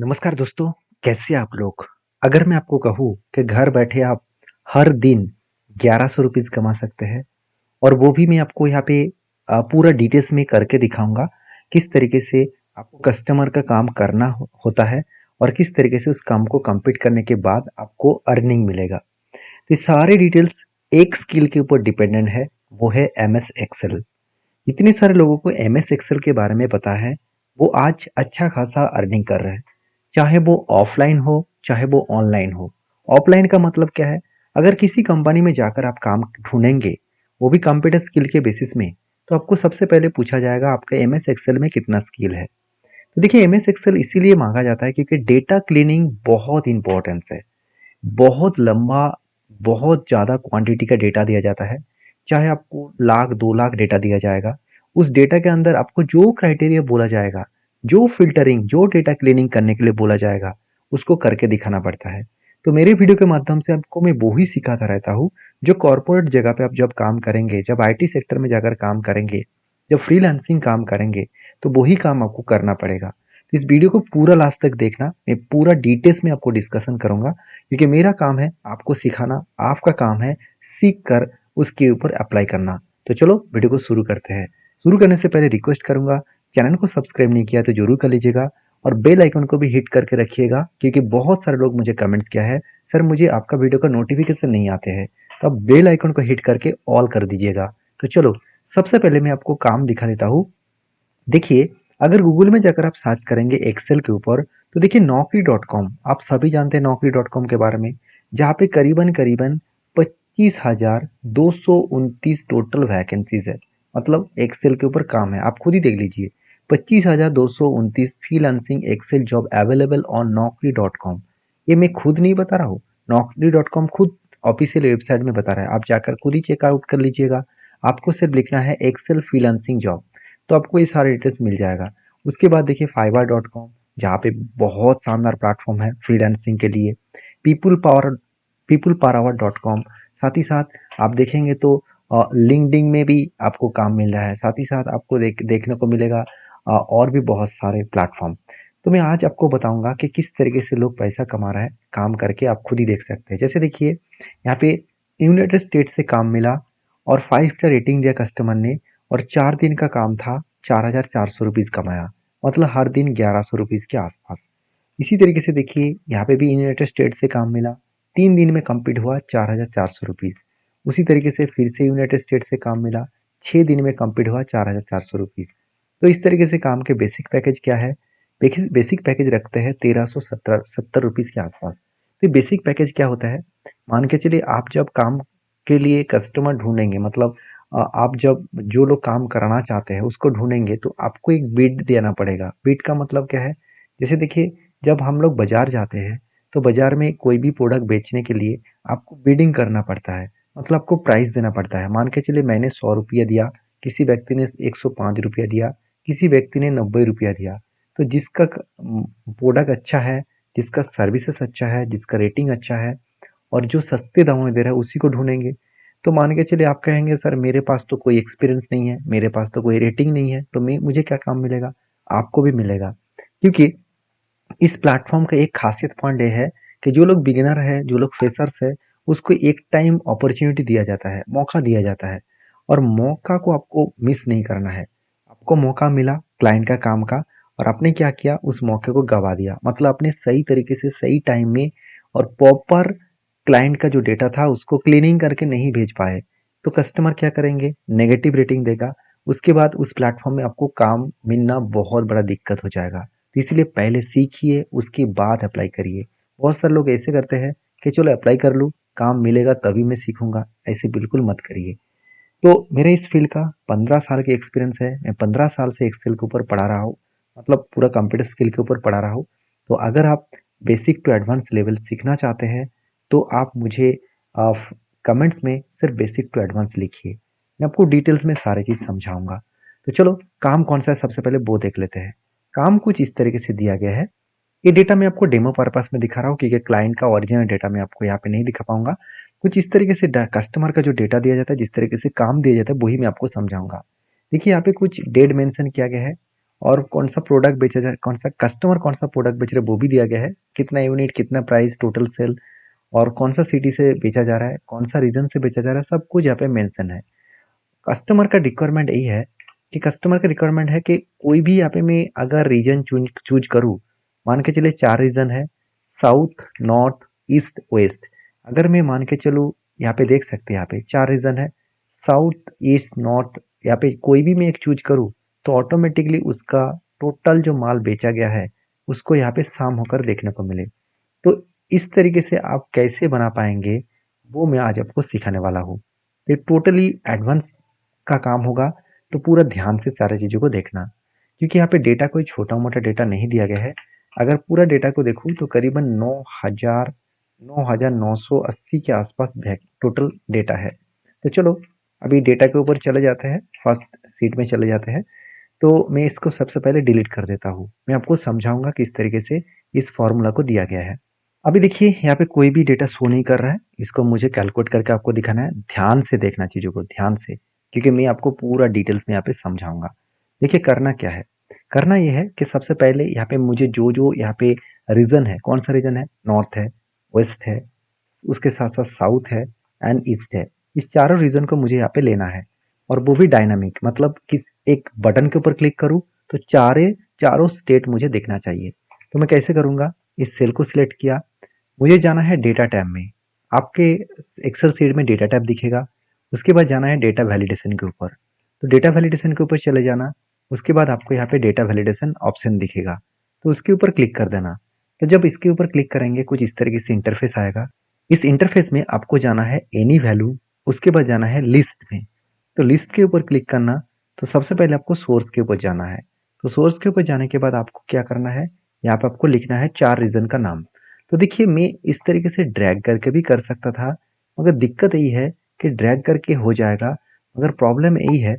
नमस्कार दोस्तों, कैसे आप लोग? अगर मैं आपको कहूँ कि घर बैठे आप हर दिन ₹1100 कमा सकते हैं और वो भी मैं आपको यहाँ पे पूरा डिटेल्स में करके दिखाऊँगा, किस तरीके से आपको कस्टमर का काम करना होता है और किस तरीके से उस काम को कंप्लीट करने के बाद आपको अर्निंग मिलेगा। तो ये सारे डिटेल्स एक स्किल के ऊपर डिपेंडेंट है, वो है एमएस एक्सेल। इतने सारे लोगों को एमएस एक्सेल के बारे में पता है, वो आज अच्छा खासा अर्निंग कर रहे हैं। चाहे वो ऑफलाइन हो, चाहे वो ऑनलाइन हो। ऑफलाइन का मतलब क्या है? अगर किसी कंपनी में जाकर आप काम ढूंढेंगे, वो भी कंप्यूटर स्किल के बेसिस में, तो आपको सबसे पहले पूछा जाएगा आपका एमएस एक्सेल में कितना स्किल है। तो देखिए, एमएस एक्सेल इसीलिए मांगा जाता है क्योंकि डेटा क्लीनिंग बहुत इंपॉर्टेंस है। बहुत लंबा, बहुत ज़्यादा क्वांटिटी का डेटा दिया जाता है। चाहे आपको लाख 2 लाख डेटा दिया जाएगा, उस डेटा के अंदर आपको जो क्राइटेरिया बोला जाएगा, जो फ़िल्टरिंग, जो डेटा क्लीनिंग करने के लिए बोला जाएगा, उसको करके दिखाना पड़ता है। तो मेरे वीडियो के माध्यम से आपको मैं वो ही सिखाता रहता हूँ, जो कॉर्पोरेट जगह पे आप जब काम करेंगे, जब आईटी सेक्टर में जाकर काम करेंगे, जब फ्रीलांसिंग काम करेंगे, तो वही काम आपको करना पड़ेगा। तो इस वीडियो को पूरा लास्ट तक देखना, मैं पूरा डिटेल्स में आपको डिस्कशन करूँगा क्योंकि मेरा काम है आपको सिखाना, आपका काम है सीख कर उसके ऊपर अप्लाई करना। तो चलो वीडियो को शुरू करते हैं। शुरू करने से पहले रिक्वेस्ट करूंगा, चैनल को सब्सक्राइब नहीं किया तो जरूर कर लीजिएगा और बेल आइकन को भी हिट करके रखिएगा क्योंकि बहुत सारे लोग मुझे कमेंट्स किया है, सर मुझे आपका वीडियो का नोटिफिकेशन नहीं आते हैं। तो आप बेल आइकन को हिट करके ऑल कर दीजिएगा। तो चलो, सबसे पहले मैं आपको काम दिखा देता हूँ। देखिए, अगर गूगल में जाकर आप सर्च करेंगे एक्सेल के ऊपर, तो देखिए naukri.com, आप सभी जानते हैं naukri.com के बारे में, जहाँ पे करीबन करीबन 25,229 टोटल वैकेंसीज है। मतलब एक्सेल के ऊपर काम है, आप खुद ही देख लीजिए। 25,229 freelancing Excel job available on naukri.com। ये मैं खुद नहीं बता रहा हूँ, naukri.com खुद ऑफिशियल वेबसाइट में बता रहा है। आप जाकर खुद ही चेकआउट कर लीजिएगा। आपको सिर्फ लिखना है एक्सेल फ्रीलांसिंग जॉब, तो आपको ये सारे डिटेल्स मिल जाएगा। उसके बाद देखिए fiverr.com, जहाँ पे बहुत शानदार प्लेटफॉर्म है फ्रीलांसिंग के लिए। People power people power dot com, साथ ही साथ आप देखेंगे तो लिंक्डइन में भी आपको काम मिल रहा है। साथ ही साथ आपको देखने को मिलेगा और भी बहुत सारे प्लेटफॉर्म। तो मैं आज आपको बताऊंगा कि किस तरीके से लोग पैसा कमा रहे हैं काम करके, आप खुद ही देख सकते हैं। जैसे देखिए, यहाँ पे यूनाइटेड स्टेट्स से काम मिला और 5 स्टार रेटिंग दिया कस्टमर ने और 4 दिन का काम था, 4,400 रुपीज़ कमाया। मतलब हर दिन 1100 रुपीज़ के आसपास। इसी तरीके से देखिए, यहाँ पे भी यूनाइटेड स्टेट्स से काम मिला, 3 दिन में कंप्लीट हुआ 4,400 रुपीज़। उसी तरीके से फिर से यूनाइटेड स्टेट्स से काम मिला, 6 दिन में कंप्लीट हुआ 4,400 रुपीज़। तो इस तरीके से काम के बेसिक पैकेज क्या है? बेसिक पैकेज रखते हैं 1,370 रुपीज़ के आसपास। तो बेसिक पैकेज क्या होता है? मान के चलिए, आप जब काम के लिए कस्टमर ढूंढेंगे, मतलब आप जब जो लोग काम कराना चाहते हैं उसको ढूंढेंगे, तो आपको एक बिड देना पड़ेगा। बिड का मतलब क्या है? जैसे देखिए, जब हम लोग बाजार जाते हैं, तो बाजार में कोई भी प्रोडक्ट बेचने के लिए आपको बिडिंग करना पड़ता है। मतलब आपको प्राइस देना पड़ता है। मान के चलिए मैंने 100 रुपया दिया, किसी व्यक्ति ने 105 रुपया दिया, किसी व्यक्ति ने 90 रुपया दिया। तो जिसका प्रोडक्ट अच्छा है, जिसका सर्विसेज अच्छा है, जिसका रेटिंग अच्छा है और जो सस्ते दामों में दे रहा है, उसी को ढूंढेंगे। तो मान के चलिए आप कहेंगे, सर मेरे पास तो कोई एक्सपीरियंस नहीं है, मेरे पास तो कोई रेटिंग नहीं है, तो मैं मुझे क्या काम मिलेगा? आपको भी मिलेगा। क्योंकि इस प्लेटफॉर्म का एक खासियत पॉइंट ये है कि जो लोग बिगिनर है, जो लोग फ्रेशर्स है, उसको एक टाइम अपॉर्चुनिटी दिया जाता है, मौका दिया जाता है और मौका को आपको मिस नहीं करना है। आपको मौका मिला क्लाइंट का काम का और आपने क्या किया, उस मौके को गवा दिया। मतलब आपने सही तरीके से सही टाइम में और प्रॉपर क्लाइंट का जो डेटा था उसको क्लीनिंग करके नहीं भेज पाए, तो कस्टमर क्या करेंगे? नेगेटिव रेटिंग देगा। उसके बाद उस प्लेटफॉर्म में आपको काम मिलना बहुत बड़ा दिक्कत हो जाएगा। तो इसलिए पहले सीखिए, उसके बाद अप्लाई करिए। बहुत सारे लोग ऐसे करते हैं कि चलो अप्लाई कर लूँ, काम मिलेगा तभी मैं सीखूंगा। ऐसे बिल्कुल मत करिए। तो मेरे इस फील्ड का 15 साल की एक्सपीरियंस है। मैं 15 साल से एक्सेल के ऊपर पढ़ा रहा हूँ, मतलब पूरा कंप्यूटर स्किल के ऊपर पढ़ा रहा हूँ। तो अगर आप बेसिक टू एडवांस लेवल सीखना चाहते हैं, तो आप मुझे कमेंट्स में सिर्फ बेसिक टू एडवांस लिखिए, मैं आपको डिटेल्स में सारी चीज़ समझाऊंगा। तो चलो, काम कौन सा है सबसे पहले वो देख लेते हैं। काम कुछ इस तरीके से दिया गया है। ये डेटा मैं आपको डेमो पर्पस में दिखा रहा हूँ क्योंकि क्लाइंट का ओरिजिनल डेटा मैं आपको यहाँ पे नहीं दिखा पाऊंगा। कुछ इस तरीके से कस्टमर का जो डेटा दिया जाता है, जिस तरीके से काम दिया जाता है, वही मैं आपको समझाऊंगा। देखिए, यहाँ पे कुछ डेट मेंशन किया गया है और कौन सा प्रोडक्ट बेचा जाए, कौन सा कस्टमर कौन सा प्रोडक्ट बेच रहे हैं वो भी दिया गया है, कितना यूनिट, कितना प्राइस, टोटल सेल, और कौन सा सिटी से बेचा जा रहा है, कौन सा रीजन से बेचा जा रहा है, सब कुछ यहाँ पे मेंशन है। कस्टमर का रिक्वायरमेंट यही है कि कस्टमर का रिक्वायरमेंट है कि कोई भी यहाँ पे मैं अगर रीजन चूज करूँ, मान के चलिए 4 रीजन है, साउथ, नॉर्थ, ईस्ट, वेस्ट। अगर मैं मान के चलूँ, यहाँ पे देख सकते हैं, यहाँ पे 4 रीजन है, साउथ, ईस्ट, नॉर्थ, यहाँ पे कोई भी मैं एक चूज करूँ तो ऑटोमेटिकली उसका टोटल जो माल बेचा गया है उसको यहाँ पे शाम होकर देखने को मिले। तो इस तरीके से आप कैसे बना पाएंगे वो मैं आज आपको सिखाने वाला हूँ। ये टोटली एडवांस का काम होगा, तो पूरा ध्यान से सारी चीज़ों को देखना, क्योंकि यहाँ पे डेटा कोई छोटा मोटा डेटा नहीं दिया गया है। अगर पूरा डेटा को देखूँ तो करीबन 9,980 के आसपास टोटल डेटा है। तो चलो अभी डेटा के ऊपर चले जाते हैं, फर्स्ट सीट में चले जाते हैं। तो मैं इसको सबसे पहले डिलीट कर देता हूँ। मैं आपको समझाऊंगा किस तरीके से इस फॉर्मूला को दिया गया है। अभी देखिए यहाँ पे कोई भी डेटा शो नहीं कर रहा है, इसको मुझे कैलकुलेट करके आपको दिखाना है। ध्यान से देखना चीज़ों को, ध्यान से, क्योंकि मैं आपको पूरा डिटेल्स में यहाँ पे समझाऊंगा। देखिए करना क्या है, करना ये है कि सबसे पहले यहाँ पे मुझे जो जो यहाँ पे रीजन है, कौन सा रीजन है, नॉर्थ है, वेस्ट है, उसके साथ साथ साउथ है एंड ईस्ट है, इस चारों रीजन को मुझे यहाँ पे लेना है। और वो भी डायनामिक, मतलब किस एक बटन के ऊपर क्लिक करूँ तो चारों स्टेट मुझे देखना चाहिए। तो मैं कैसे करूँगा, इस सेल को सिलेक्ट किया, मुझे जाना है डेटा टैब में। आपके एक्सेल शीट में डेटा टैब दिखेगा, उसके बाद जाना है डेटा वैलिडेशन के ऊपर। तो डेटा वैलिडेशन के ऊपर चले जाना, उसके बाद आपको यहाँ पे डेटा वैलिडेशन ऑप्शन दिखेगा, तो उसके ऊपर क्लिक कर देना। तो जब इसके ऊपर क्लिक करेंगे कुछ इस तरीके से इंटरफेस आएगा। इस इंटरफेस में आपको जाना है एनी वैल्यू, उसके बाद जाना है लिस्ट में। तो लिस्ट के ऊपर क्लिक करना, तो सबसे पहले आपको सोर्स के ऊपर जाना है। तो सोर्स के ऊपर जाने के बाद आपको क्या करना है, यहाँ पे आपको लिखना है 4 रीजन का नाम। तो देखिए मैं इस तरीके से ड्रैग करके भी कर सकता था, मगर दिक्कत यही है कि ड्रैग करके हो जाएगा, मगर प्रॉब्लम यही है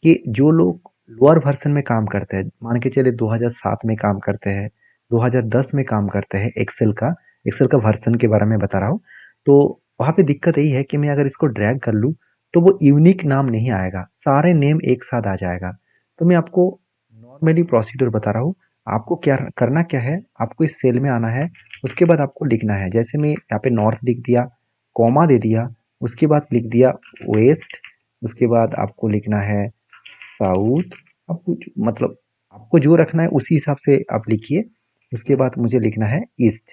कि जो लोग लोअर वर्जन में काम करते हैं, मान के चले 2007 में काम करते हैं, 2010 में काम करते हैं, एक्सेल का वर्जन के बारे में बता रहा हूँ। तो वहाँ पे दिक्कत यही है कि मैं अगर इसको ड्रैग कर लूँ तो वो यूनिक नाम नहीं आएगा, सारे नेम एक साथ आ जाएगा। तो मैं आपको नॉर्मली प्रोसीड्यूर बता रहा हूँ। आपको क्या करना क्या है, आपको इस सेल में आना है, उसके बाद आपको लिखना है, जैसे मैं यहाँ पे नॉर्थ लिख दिया, कॉमा दे दिया, उसके बाद लिख दिया वेस्ट, उसके बाद आपको लिखना है साउथ। आपको मतलब आपको जो रखना है उसी हिसाब से आप लिखिए। उसके बाद मुझे लिखना है ईस्ट।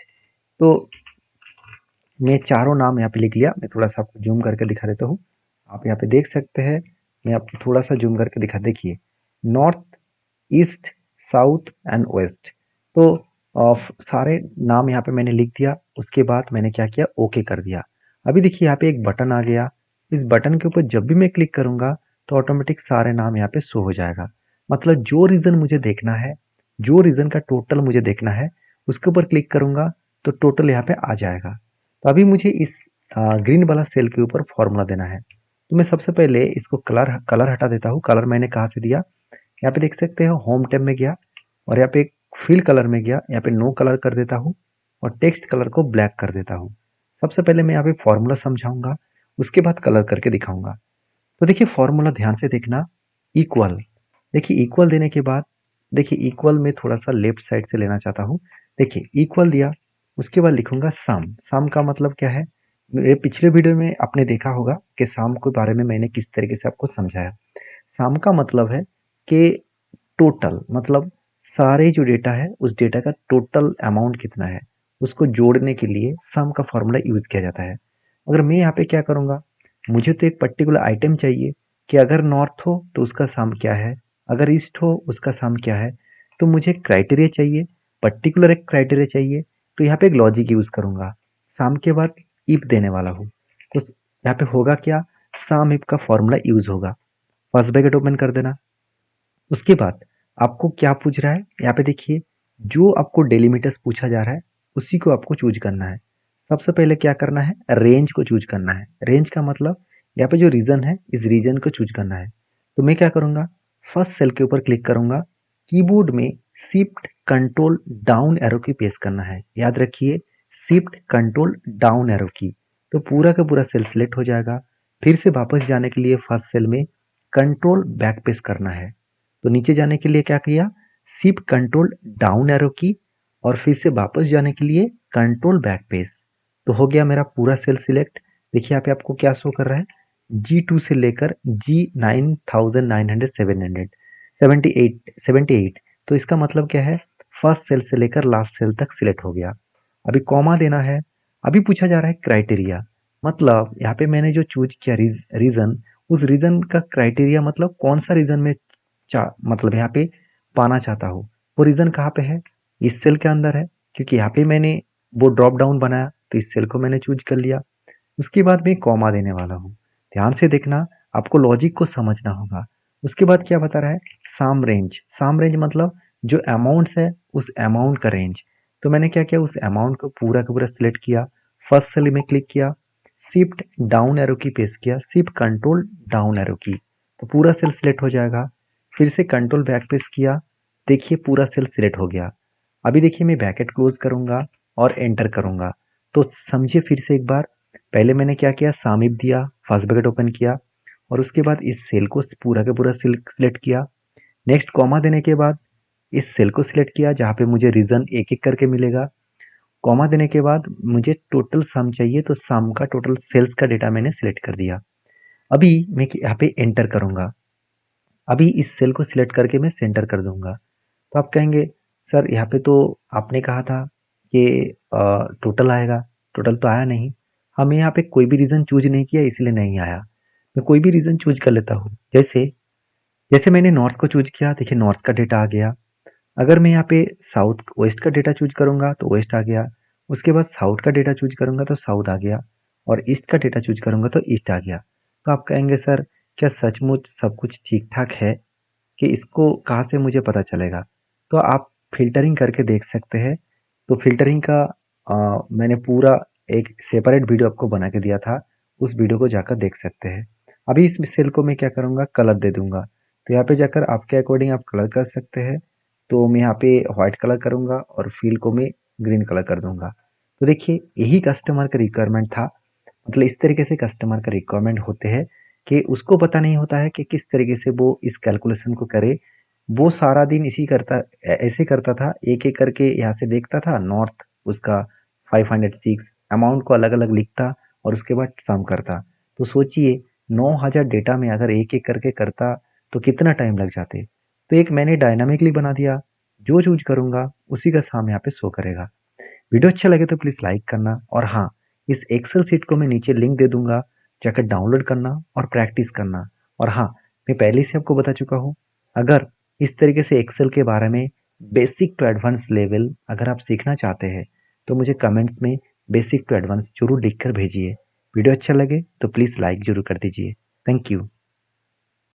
तो मैं चारों नाम यहाँ पे लिख लिया। मैं थोड़ा सा आपको जूम करके दिखा देता हूँ, आप यहाँ पे देख सकते हैं। मैं आपको थोड़ा सा जूम करके दिखा, देखिए north, east, south and west. तो सारे नाम यहाँ पे मैंने लिख दिया। उसके बाद मैंने क्या किया, ओके कर दिया। अभी देखिए यहाँ पे एक बटन आ गया, इस बटन के ऊपर जब भी मैं क्लिक करूंगा तो ऑटोमेटिक सारे नाम यहाँ पे शो हो जाएगा। मतलब जो रीजन मुझे देखना है, जो रीजन का टोटल मुझे देखना है, उसके ऊपर क्लिक करूंगा तो टोटल यहाँ पे आ जाएगा। तो अभी मुझे इस ग्रीन वाला सेल के ऊपर फॉर्मूला देना है। तो मैं सबसे पहले इसको कलर हटा देता हूँ। कलर मैंने कहाँ से दिया, यहाँ पे देख सकते हो, होम टैब में गया और यहाँ पे फिल कलर में गया, यहाँ पे नो कलर कर देता हूँ और टेक्स्ट कलर को ब्लैक कर देता हूँ। सबसे पहले मैं यहाँ पे फॉर्मूला समझाऊंगा, उसके बाद कलर करके दिखाऊंगा। तो देखिए फॉर्मूला ध्यान से देखना, इक्वल। देखिए इक्वल देने के बाद, देखिए इक्वल में थोड़ा सा लेफ्ट साइड से लेना चाहता हूँ। देखिए इक्वल दिया, उसके बाद लिखूंगा सम। सम का मतलब क्या है, मेरे पिछले वीडियो में आपने देखा होगा कि सम के बारे में मैंने किस तरीके से आपको समझाया। सम का मतलब है कि टोटल, मतलब सारे जो डेटा है उस डेटा का टोटल अमाउंट कितना है, उसको जोड़ने के लिए सम का फॉर्मूला यूज किया जाता है। अगर मैं यहाँ पे क्या करूँगा, मुझे तो एक पर्टिकुलर आइटम चाहिए कि अगर नॉर्थ हो तो उसका सम क्या है, अगर ईस्ट हो उसका सम क्या है। तो मुझे क्राइटेरिया चाहिए, पर्टिकुलर एक क्राइटेरिया चाहिए। तो यहाँ पे एक लॉजिक यूज करूंगा, सम के बाद इफ देने वाला हूँ। तो यहाँ पे होगा क्या, सम इफ का फॉर्मूला यूज होगा। फर्स्ट ब्रैकेट ओपन कर देना। उसके बाद आपको क्या पूछ रहा है, यहाँ पे देखिए जो आपको डेलीमीटर्स पूछा जा रहा है उसी को आपको चूज करना है। सबसे पहले क्या करना है, रेंज को चूज करना है। रेंज का मतलब यहाँ पे जो रीजन है इस रीजन को चूज करना है। तो मैं क्या करूँगा, फर्स्ट सेल के ऊपर क्लिक करूँगा, कीबोर्ड में शिफ्ट कंट्रोल डाउन एरो की प्रेस करना है। याद रखिए, शिफ्ट कंट्रोल डाउन एरो की। तो पूरा का पूरा सेल सिलेक्ट हो जाएगा। फिर से वापस जाने के लिए फर्स्ट सेल में कंट्रोल बैक प्रेस करना है। तो नीचे जाने के लिए क्या किया, शिफ्ट कंट्रोल डाउन एरो की और फिर से वापस जाने के लिए कंट्रोल बैक पेस। तो हो गया मेरा पूरा सेल सिलेक्ट। देखिए यहाँ पे आपको क्या शो कर रहा है, G2 से लेकर G9778 तो इसका मतलब क्या है, फर्स्ट सेल से लेकर लास्ट सेल तक सिलेक्ट हो गया। अभी कॉमा देना है। अभी पूछा जा रहा है क्राइटेरिया, मतलब यहाँ पे मैंने जो चूज किया रीजन, उस रीजन का क्राइटेरिया मतलब कौन सा रीजन में मतलब यहाँ पे पाना चाहता हूँ, वो रीजन कहाँ पे है, इस सेल के अंदर है, क्योंकि यहाँ पे मैंने वो ड्रॉप डाउन बनाया तो इस सेल को मैंने चूज कर लिया। उसके बाद मैं कॉमा देने वाला हूँ। ध्यान से देखना, आपको लॉजिक को समझना होगा। उसके बाद क्या बता रहा है, साम रेंज मतलब जो अमाउंट्स है उस अमाउंट का रेंज। तो मैंने क्या किया, उस अमाउंट को पूरा का पूरा सिलेक्ट किया, फर्स्ट सेल में क्लिक किया, शिफ्ट डाउन एरो की प्रेस किया, शिफ्ट कंट्रोल डाउन एरो की, तो पूरा सेल सिलेक्ट हो जाएगा। फिर से कंट्रोल बैक प्रेस किया, देखिए पूरा सेल सिलेक्ट हो गया। अभी देखिए मैं ब्रैकेट क्लोज करूंगा और एंटर करूंगा, तो समझिए फिर से एक बार। पहले मैंने क्या किया, सामिप दिया, फर्स्ट ब्रैकेट ओपन किया और उसके बाद इस सेल को पूरा का पूरा सिलेक्ट किया। नेक्स्ट कॉमा देने के बाद इस सेल को सिलेक्ट किया जहाँ पे मुझे रीजन एक एक करके मिलेगा। कॉमा देने के बाद मुझे टोटल सम चाहिए, तो सम का टोटल सेल्स का डेटा मैंने सिलेक्ट कर दिया। अभी मैं यहाँ पे एंटर करूंगा। अभी इस सेल को सिलेक्ट करके मैं सेंटर कर दूंगा। तो आप कहेंगे सर यहाँ पे तो आपने कहा था कि टोटल आएगा, टोटल तो आया नहीं। हमें यहाँ पे कोई भी रीजन चूज नहीं किया इसलिए नहीं आया। मैं कोई भी रीजन चूज कर लेता हूँ, जैसे जैसे मैंने नॉर्थ को चूज किया, देखिए नॉर्थ का डेटा आ गया। अगर मैं यहाँ पे साउथ वेस्ट का डेटा चूज करूंगा तो वेस्ट आ गया। उसके बाद साउथ का डेटा चूज करूंगा तो साउथ आ गया, और ईस्ट का डेटा चूज करूंगा तो ईस्ट आ गया। तो आप कहेंगे सर क्या सचमुच सब कुछ ठीक ठाक है, कि इसको कहाँ से मुझे पता चलेगा। तो आप फिल्टरिंग करके देख सकते हैं। तो फिल्टरिंग का मैंने पूरा एक सेपरेट वीडियो आपको बना के दिया था, उस वीडियो को जाकर देख सकते हैं। अभी इस सेल को मैं क्या करूँगा, कलर दे दूंगा। तो यहाँ पे जाकर आपके अकॉर्डिंग आप कलर कर सकते हैं। तो मैं यहाँ पे व्हाइट कलर करूँगा और फील को मैं ग्रीन कलर कर दूंगा। तो देखिए यही कस्टमर का रिक्वायरमेंट था। मतलब इस तरीके से कस्टमर का रिक्वायरमेंट होते हैं कि उसको पता नहीं होता है कि किस तरीके से वो इस कैलकुलेशन को करे। वो सारा दिन इसी करता ऐसे करता था, एक एक करके यहाँ से देखता था नॉर्थ उसका 506 अमाउंट को अलग अलग लिखता और उसके बाद सम करता। तो सोचिए 9000 डेटा में अगर एक एक करके करता तो कितना टाइम लग जाते। तो एक मैंने डायनामिकली बना दिया, जो चूज करूंगा उसी का साम यहाँ पे शो करेगा। वीडियो अच्छा लगे तो प्लीज़ लाइक करना, और हाँ, इस एक्सेल सीट को मैं नीचे लिंक दे दूंगा, जाकर डाउनलोड करना और प्रैक्टिस करना। और हाँ, मैं पहले से आपको बता चुका हूँ, अगर इस तरीके से एक्सेल के बारे में बेसिक टू एडवांस लेवल अगर आप सीखना चाहते हैं तो मुझे कमेंट्स में बेसिक टू एडवांस जरूर लिख कर भेजिए। वीडियो अच्छा लगे तो प्लीज़ लाइक जरूर कर दीजिए। Thank you.